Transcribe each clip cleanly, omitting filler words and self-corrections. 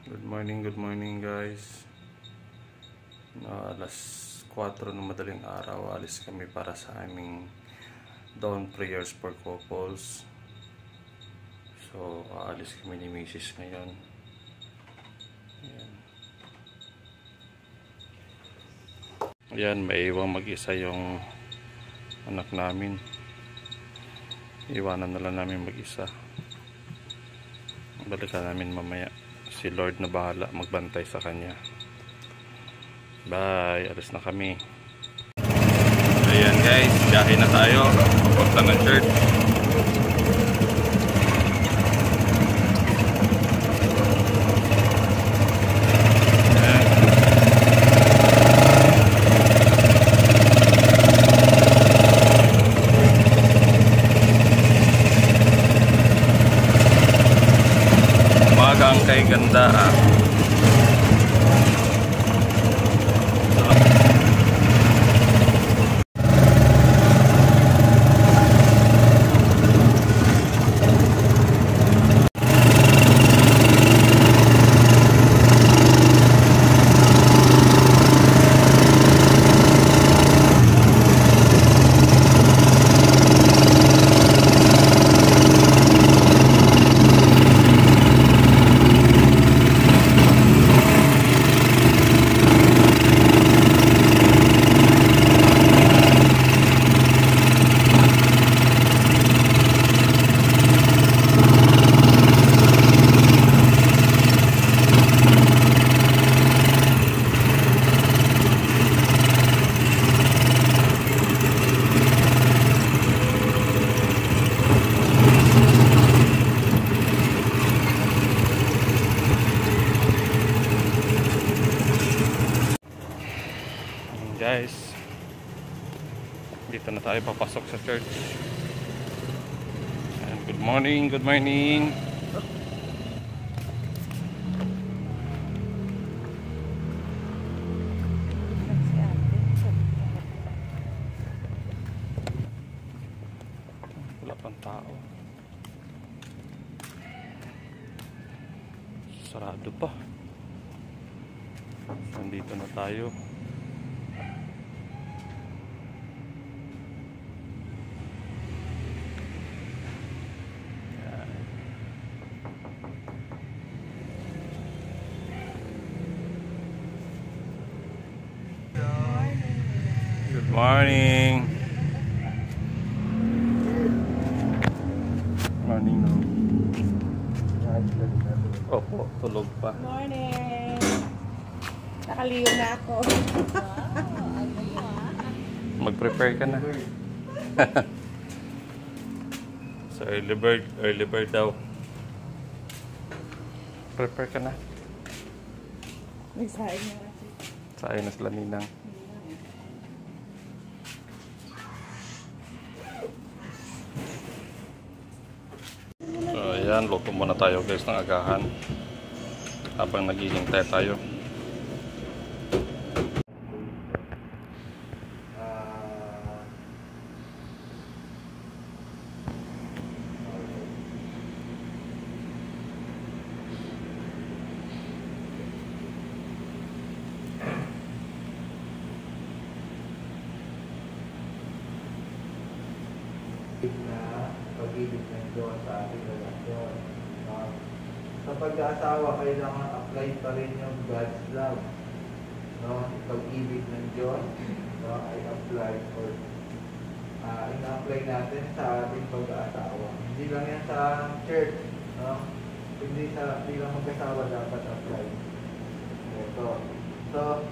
Good morning guys. Alas 4 ng madaling araw, alis kami para sa aming dawn prayers for couples. So, aalis kami ni Mrs. ngayon. Ayan, may iwang mag-isa yung anak namin. Iwanan na lang namin mag-isa. Balikan namin mamaya. Si Lord na bahala magbantay sa kanya. Bye, alis na kami. Ayan guys, biyahe na tayo papunta ng church. Umagang kay ganda ah. Guys, dito na tayo papasok sa church. And good morning, good morning. Wala pang tao. Sarado pa. Nandito na tayo. Good morning. Morning. Opo, tulog pa. Morning. Nakaliw na ako. Mag-prepare ka na. So early bird daw. Prepare ka na. May saing na kasi. Sain na sila ninang. So ayan, luto muna tayo guys ng agahan habang naghihintay tayo. Na pag-ibig ng Diyos sa ating relasyon. Sa pag-aasawa, kailangan apply pa rin yung God's love. No? Pag-ibig ng Diyos ay apply or ina-apply natin sa ating pag-aasawa. Hindi lang yan sa church. No? Hindi lang mag-asawa dapat apply. Ito. So,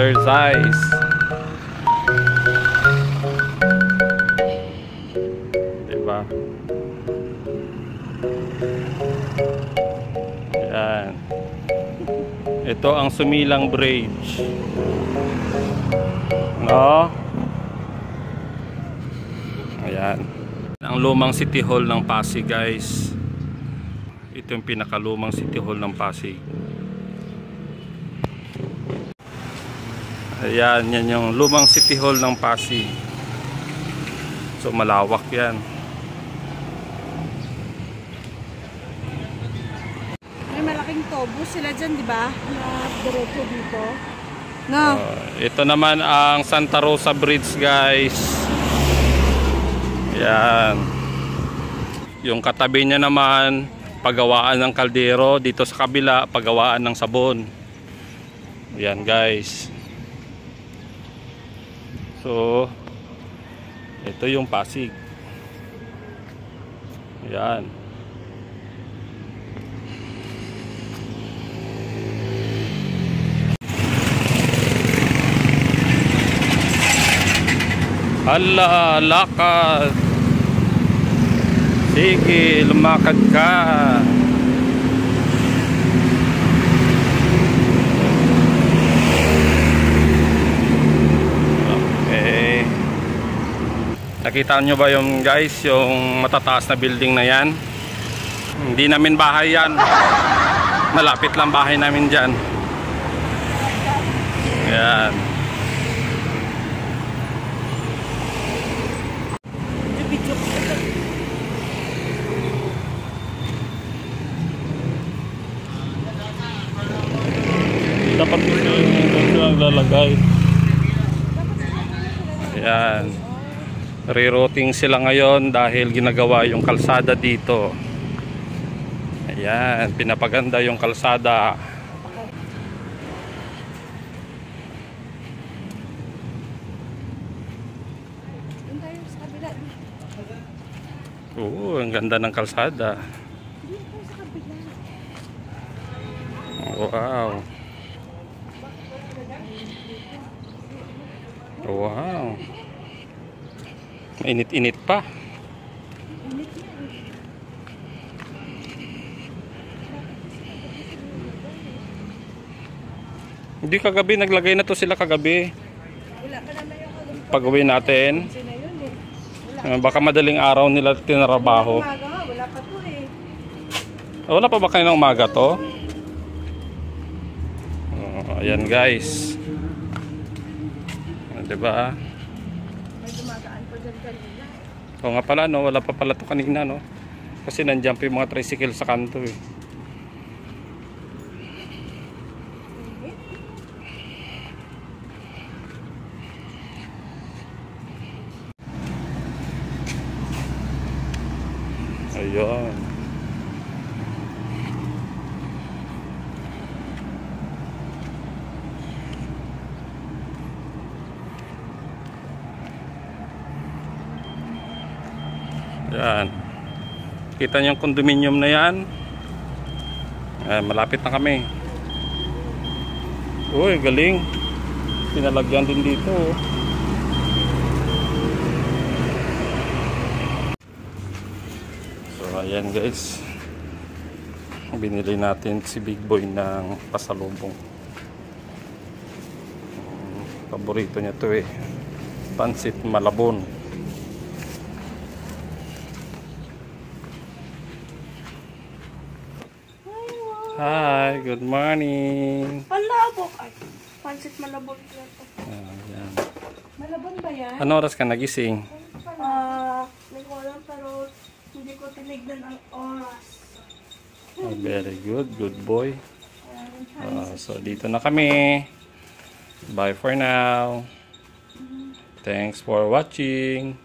exercise. Diba? Yan. Ito ang Sumilang Bridge. No? Ayan. Ang lumang City Hall ng Pasig, guys. Ito yung pinakalumang City Hall ng Pasig. Ayan, yan yung lumang City Hall ng Pasig. So malawak yan. May malaking tobo sila dyan, di ba? Na diretso dito. No. Ito naman ang Santa Rosa Bridge, guys. Yan. Yung katabi niya naman, pagawaan ng kaldero. Dito sa kabila, pagawaan ng sabon. Yan, guys. So, ito yung Pasig. Yan. Hala, lakad. Sige, lumakad ka. Okay. Nakita nyo ba yung guys, yung matataas na building na yan? Hindi namin bahay yan. Malapit lang bahay namin dyan. Yan. Dapat ito yung naglalagay. Ayan. Rerouting sila ngayon dahil ginagawa yung kalsada dito. Ayan. Pinapaganda yung kalsada. Oo, ang ganda ng kalsada. Wow. Wow. Init-init pa. Hindi kagabi, naglagay na to sila kagabi. Pag-uwi natin. Baka madaling araw nila tinarabaho. Wala pa to eh. Wala pa ba kayo ng umaga to? Ayan guys. Diba? May dumagaan pa dyan kanina. Oo nga pala, no? Wala pa pala to kanina, no? Kasi nandiyan pa yung mga tricycle sa kanto eh. Ayun. Yan. Kita niyo yung condominium na yan. Malapit na kami. Uy, galing. Pinalagyan din dito. So, ayan guys. Binili natin si Big Boy ng pasalubong. Paborito niya to eh. Pansit Malabon. Hi, good morning. Malabok. Ay, pansit malabon ito. Ayan. Malabon ba yan? Ano oras ka nagising? Hindi ko alam pero hindi ko tinignan ang oras. Oh, very good, good boy. So dito na kami. Bye for now. Thanks for watching.